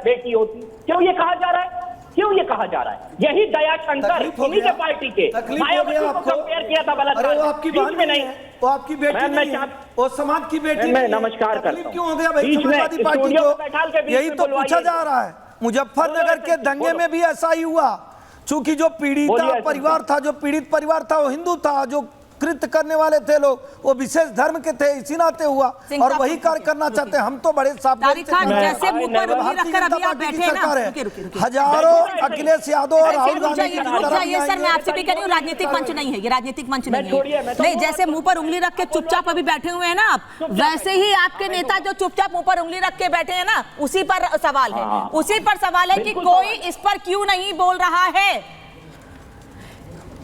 बेटी होती। क्यों ये कहा जा रहा है? क्यों ये कहा जा रहा है? यही दया शंकर उन्हीं के पार्टी के मायावती को कंपेयर किया था बलात्कार। वो आपकी बहन में नहीं, वो आपकी बेटी नहीं है, वो समाज की बेटी। मैं नमस्कार करता हूं। क्यों हो गया भाई समाजवादी पार्टी को? यही तो पूछा जा रहा है। मुजफ्फरनगर के दंगे में भी ऐसा ही हुआ, चूंकि जो पीड़ित परिवार था, जो पीड़ित परिवार था वो हिंदू था, जो कृत्य करने वाले थे लोग वो विशेष धर्म के थे, इसी नाते हुआ और वही कार्य करना चाहते हैं। हम तो बड़े जैसे मुंह पर उंगली रखकर अभी आप बैठे हैं ना, हजारों अखिलेश यादव और राहुल गांधी की सर मैं आपसे भी कह रही हूँ, राजनीतिक मंच नहीं है ये, राजनीतिक मंच नहीं है। नहीं, जैसे मुंह पर उंगली रख के चुपचाप अभी बैठे हुए हैं ना आप, वैसे ही आपके नेता जो चुपचाप मुंह पर उंगली रख के बैठे हैं ना, उसी पर सवाल है, उसी पर सवाल है कि कोई इस पर क्यों नहीं बोल रहा है।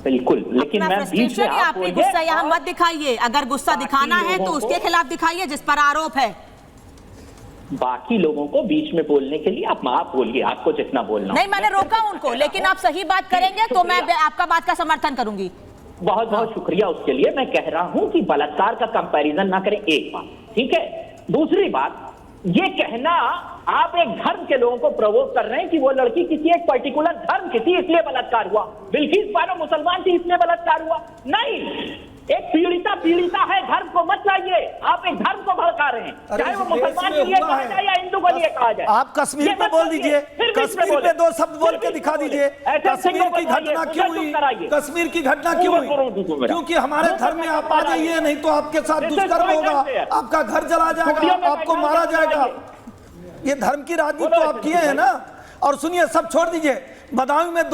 बिल्कुल, लेकिन मैं बीच में आप गुस्सा यहाँ मत दिखाइए। अगर गुस्सा दिखाना है तो उसके खिलाफ दिखाइए जिस पर आरोप है। बाकी लोगों को बीच में बोलने के लिए आप बोलिए, आपको जितना बोलना। नहीं, मैंने रोका उनको, लेकिन आप सही बात करेंगे तो मैं आपका बात का समर्थन करूंगी। बहुत बहुत शुक्रिया उसके लिए। मैं कह रहा हूं कि बलात्कार का कंपैरिजन ना करें, एक बात, ठीक है। दूसरी बात, ये कहना आप एक धर्म के लोगों को प्रवोक कर रहे हैं कि वो लड़की किसी एक पर्टिकुलर धर्म की थी इसलिए बलात्कार हुआ, बिल्किस बानो मुसलमान थी इसलिए बलात्कार हुआ। नहीं, एक पीड़िता है, धर्म को मत लाइए। आप एक धर्म को भड़का रहे हैं, चाहे वो मुसलमान के लिए कहा जाए या हिंदू के लिए कहा जाए। आप कश्मीर पे बोल दीजिए, कश्मीर पे दो शब्द बोल के दिखा दीजिए। कश्मीर की घटना क्यों हुई? कश्मीर की घटना क्यों हुई? क्योंकि हमारे धर्म में आप आ जाइए, नहीं तो आपके साथ दुष्कर्म होगा, आपका घर जला जाएगा, आपको मारा जाएगा। ये धर्म की राजनीति तो आप किए हैं ना। और सुनिए, सब छोड़ दीजिए, बदायूं में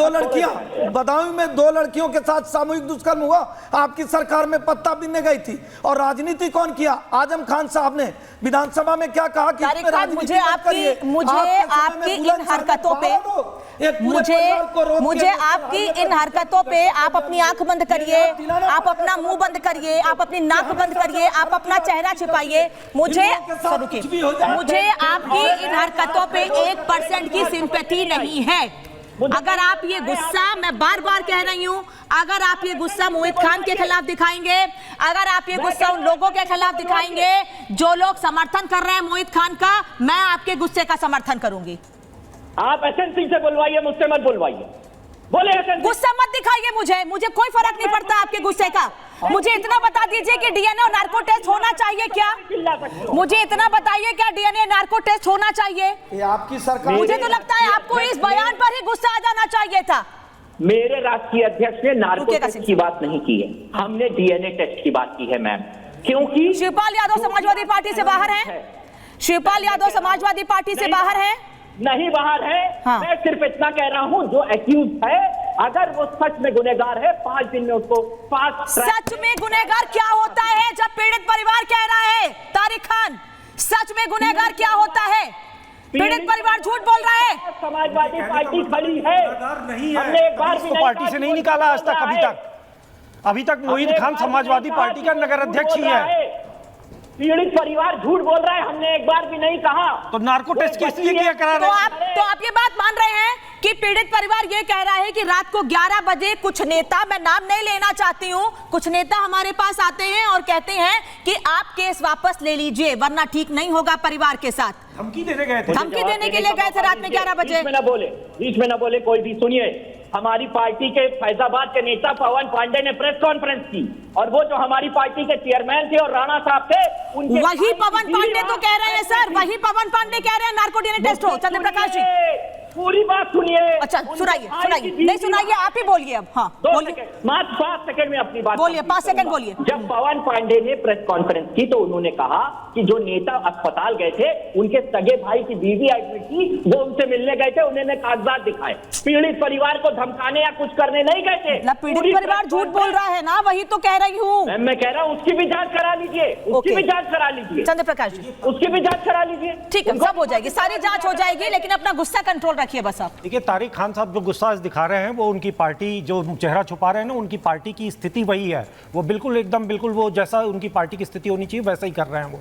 दो लड़कियों के साथ सामूहिक दुष्कर्म हुआ, आपकी सरकार में पत्ता बीनने गई थी। और राजनीति कौन किया? आजम खान साहब ने विधानसभा में क्या कहा कि मुझे आपकी इन हरकतों पे आप अपनी आंख बंद करिए, आप अपना मुंह बंद करिए, आप अपनी नाक बंद करिए, आप अपना चेहरा छिपाइए। मुझे आपकी इन हरकतों पे 1% की सिंपैथी नहीं है। अगर आप ये गुस्सा, मैं बार बार कह रही हूं, अगर आप ये गुस्सा मोहित खान के खिलाफ दिखाएंगे, अगर आप ये गुस्सा उन लोगों के खिलाफ दिखाएंगे जो लोग समर्थन कर रहे हैं मोहित खान का, मैं आपके गुस्से का समर्थन करूंगी। आप एसएन सिंह से बुलवाइए, मुझसे मत बुलवाइए। बोले गुस्सा मत दिखाइए, मुझे कोई फर्क नहीं पड़ता आपके गुस्से का। मुझे इतना बता दीजिए कि डीएनए और नार्को टेस्ट होना चाहिए क्या? मुझे इतना बताइए, क्या डीएनए नार्को टेस्ट होना चाहिए? ये आपकी सरकार। मुझे तो लगता है आपको इस बयान पर ही गुस्सा आ जाना चाहिए था। मेरे राष्ट्रीय अध्यक्ष ने नार्को टेस्ट की बात नहीं की है, हमने डीएनए टेस्ट की बात की है मैम। क्योंकि शिवपाल यादव समाजवादी पार्टी से बाहर है। शिवपाल यादव समाजवादी पार्टी से बाहर है। नहीं बाहर है। हाँ। मैं सिर्फ इतना कह रहा हूं, जो एक्यूज है अगर वो सच में गुनहगार है, 5 दिन में उसको सच में गुनहगार क्या होता है? जब पीड़ित परिवार कह रहा है, तारिक खान, सच में गुनहगार क्या होता है? पीड़ित परिवार झूठ बोल रहा है। समाजवादी पार्टी खड़ी है, हमने एक बार भी पार्टी से नहीं निकाला आज तक। अभी तक मोहित खान समाजवादी पार्टी का नगर अध्यक्ष ही है। पीड़ित परिवार झूठ बोल रहा है, हमने एक बार भी नहीं कहा। तो नार्को टेस्ट किस लिए किया करा रहे हैं? तो आप ये बात मान रहे हैं कि पीड़ित परिवार ये कह रहा है कि रात को 11 बजे कुछ नेता, मैं नाम नहीं लेना चाहती हूं, कुछ नेता हमारे पास आते हैं और कहते हैं कि आप केस वापस ले लीजिए वरना ठीक नहीं होगा परिवार के साथ। धमकी देने गए थे, धमकी देने के लिए गए थे रात में 11 बजे। बीच में ना बोले कोई भी। सुनिए, हमारी पार्टी के फैजाबाद के नेता पवन पांडे ने प्रेस कॉन्फ्रेंस की, और वो जो हमारी पार्टी के चेयरमैन थे और राणा साहब थे, उनके वही पवन पांडे तो कह रहे हैं सर, वही पवन पांडे कह रहे हैं नार्को डीएनए टेस्ट हो। चंद्र प्रकाश जी, पूरी बात सुनिए। अच्छा सुनाइए, नहीं सुनाइए, आप ही बोलिए अब। हाँ बोलिए, मात्र 5 सेकंड में अपनी बात बोलिए, 5 सेकंड बोलिए। जब पवन पांडे ने प्रेस कॉन्फ्रेंस की तो उन्होंने कहा कि जो नेता अस्पताल गए थे, उनके सगे भाई की बीवी एडमिट थी, वो उनसे मिलने गए थे, उन्होंने कागजात दिखाए। पीड़ित परिवार को धमकाने या कुछ करने नहीं गए थे। पीड़ित परिवार झूठ बोल रहा है ना, वही तो कह रही हूँ मैं कह रहा हूँ उसकी भी जांच करा लीजिए, उसकी भी जांच करा लीजिए। चंद्र प्रकाश जी, उसकी भी जांच करा लीजिए। ठीक है, सब हो जाएगी, सारी जांच हो जाएगी, लेकिन अपना गुस्सा कंट्रोल रखिए बस आप। देखिए, तारिक खान साहब जो गुस्सा दिखा रहे हैं वो उनकी पार्टी, जो चेहरा छुपा रहे हैं ना, उनकी पार्टी की स्थिति वही है। वो बिल्कुल एकदम बिल्कुल वो जैसा उनकी पार्टी की स्थिति होनी चाहिए वैसा ही कर रहे हैं वो।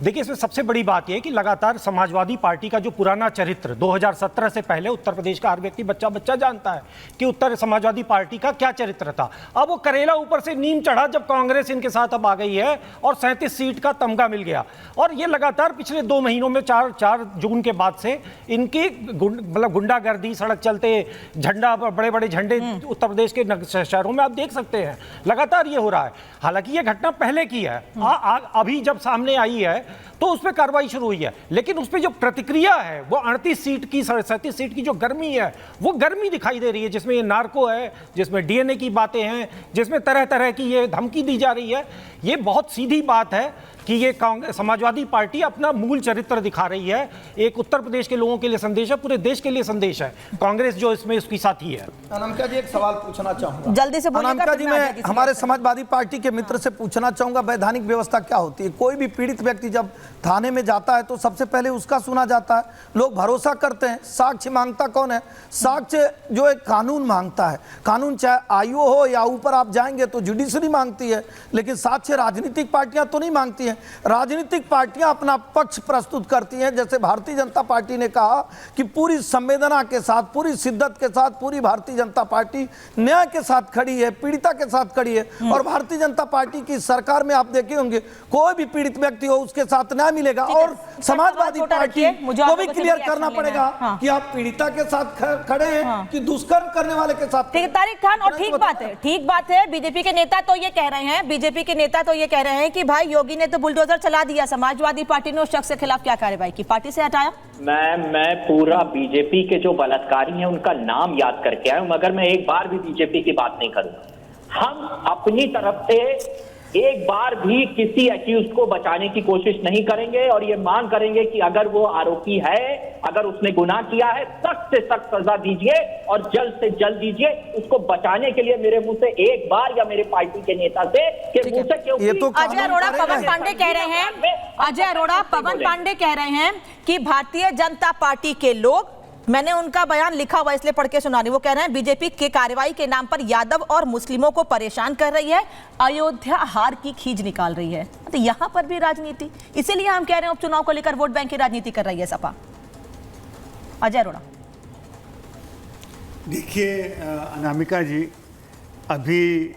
देखिए, इसमें सबसे बड़ी बात यह है कि लगातार समाजवादी पार्टी का जो पुराना चरित्र 2017 से पहले उत्तर प्रदेश का हर व्यक्ति बच्चा बच्चा जानता है कि उत्तर समाजवादी पार्टी का क्या चरित्र था। अब वो करेला ऊपर से नीम चढ़ा जब कांग्रेस इनके साथ अब आ गई है और 37 सीट का तमगा मिल गया। और ये लगातार पिछले 2 महीनों में 4 जून के बाद से इनकी मतलब गुंडागर्दी, सड़क चलते झंडा, बड़े बड़े झंडे उत्तर प्रदेश के शहरों में आप देख सकते हैं, लगातार ये हो रहा है। हालांकि ये घटना पहले की है, अभी जब सामने आई है तो उस पर कार्रवाई शुरू हुई है, लेकिन उस पर जो प्रतिक्रिया है वो 38 सीट की 37 सीट की जो गर्मी है वो गर्मी दिखाई दे रही है, जिसमें ये नार्को है, जिसमें डीएनए की बातें हैं, जिसमें तरह तरह की ये धमकी दी जा रही है। ये बहुत सीधी बात है कि ये समाजवादी पार्टी अपना मूल चरित्र दिखा रही है। एक उत्तर प्रदेश के लोगों के लिए संदेश है, पूरे देश के लिए संदेश है। कांग्रेस जो इसमें उसकी साथी है। अनामिका जी, एक सवाल पूछना चाहूंगा, जल्दी से बोलिएगा। अनामिका जी, मैं हमारे समाजवादी पार्टी के मित्र से पूछना चाहूंगा, वैधानिक व्यवस्था क्या होती है? कोई भी पीड़ित व्यक्ति जब थाने में जाता है तो सबसे पहले उसका सुना जाता है, लोग भरोसा करते हैं। साक्ष्य मांगता कौन है? साक्ष्य जो एक कानून मांगता है। कानून चाहे आयु हो या ऊपर आप जाएंगे तो जुडिशरी मांगती है, लेकिन साक्ष्य राजनीतिक पार्टियां तो नहीं मांगती हैं। राजनीतिक पार्टियां अपना पक्ष प्रस्तुत करती हैं। जैसे भारतीय जनता पार्टी ने कहा कि पूरी संवेदना के साथ, पूरी शिद्दत के साथ पूरी भारतीय जनता पार्टी न्याय के साथ खड़ी है, पीड़िता के साथ खड़ी है। और भारतीय जनता पार्टी की सरकार में आप देखे होंगे कोई भी पीड़ित व्यक्ति हो उसके साथ न्याय मिलेगा। और समाजवादी पार्टी को भी क्लियर करना पड़ेगा कि आप पीड़िता के साथ खड़े हैं कि दुष्कर्म करने वाले के साथ। तारिक खान, और ठीक बात है। बीजेपी के नेता तो ये कह रहे हैं कि भाई योगी ने तो बुलडोजर चला दिया, समाजवादी पार्टी ने उस शख्स के खिलाफ क्या कार्रवाई की, पार्टी से हटाया। मैं पूरा बीजेपी के जो बलात्कारी हैं उनका नाम याद करके आया हूं, मगर मैं एक बार भी बीजेपी की बात नहीं करूंगा। हम अपनी तरफ से एक बार भी किसी अक्यूज को बचाने की कोशिश नहीं करेंगे और ये मांग करेंगे कि अगर वो आरोपी है, अगर उसने गुनाह किया है, सख्त से सख्त सजा दीजिए और जल्द से जल्द दीजिए। उसको बचाने के लिए मेरे मुंह से एक बार या मेरे पार्टी के नेता से के मुंह से क्यों? अजय अरोड़ा पवन पांडे कह रहे हैं कि भारतीय जनता पार्टी के लोग, मैंने उनका बयान लिखा हुआ इसलिए पढ़ के सुना रही, वो कह रहे हैं बीजेपी के कार्रवाई के नाम पर यादव और मुस्लिमों को परेशान कर रही है, अयोध्या हार की खींच निकाल रही है। तो यहां पर भी राजनीति, इसीलिए हम कह रहे हैं उपचुनाव को लेकर वोट बैंक की राजनीति कर रही है सपा। अजय अरोड़ा, देखिए अनामिका जी, अभी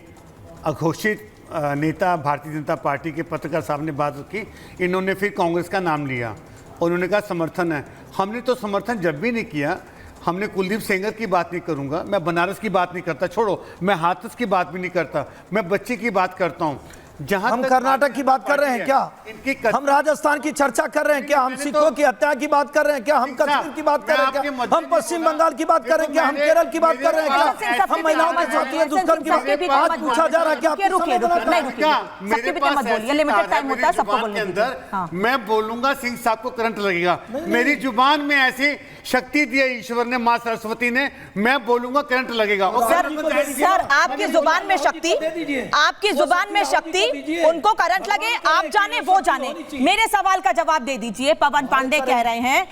अघोषित नेता भारतीय जनता पार्टी के पत्रकार साहब ने बात की, इन्होंने फिर कांग्रेस का नाम लिया, उन्होंने कहा समर्थन है। हमने तो समर्थन जब भी नहीं किया, हमने कुलदीप सेंगर की बात नहीं करूंगा, मैं बनारस की बात नहीं करता, छोड़ो, मैं हाथरस की बात भी नहीं करता, मैं बच्चे की बात करता हूं। जहां हम कर्नाटक की बात कर रहे हैं क्या? हम राजस्थान की चर्चा कर रहे हैं क्या? हम सिखों की हत्या की बात कर रहे हैं क्या? हम कश्मीर की बात कर रहे हैं क्या? हम पश्चिम बंगाल की बात कर रहे हैं क्या? हम केरल की बात कर रहे हैं क्या? हम महिलाओं के साथ दुष्कर्म की बात आज पूछा जा रहा है क्या? मेरे पास के अंदर मैं बोलूंगा, सिंह साहब को करंट लगेगा। मेरी जुबान में ऐसी शक्ति दी है ईश्वर ने, माँ सरस्वती ने, मैं बोलूंगा करंट लगेगा। सर आपकी जुबान में शक्ति, आपकी जुबान में शक्ति, उनको करंट लगे, आप जाने वो जाने। मेरे सवाल का जवाब दे दीजिए। पवन पांडे कह रहे हैं